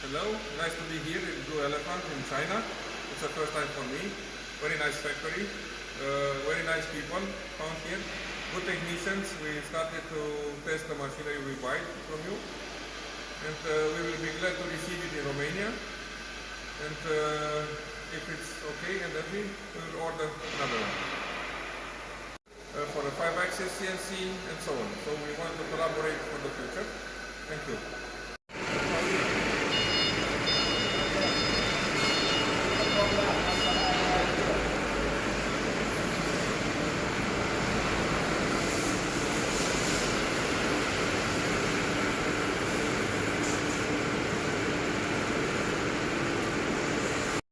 Hello, nice to be here in Blue Elephant in China. It's the first time for me. Very nice factory, very nice people found here. Good technicians. We started to test the machinery we buy from you. And we will be glad to receive it in Romania. And if it's okay and everything, we will order another one. For the 5-axis CNC and so on. So we want to collaborate for the future. Thank you.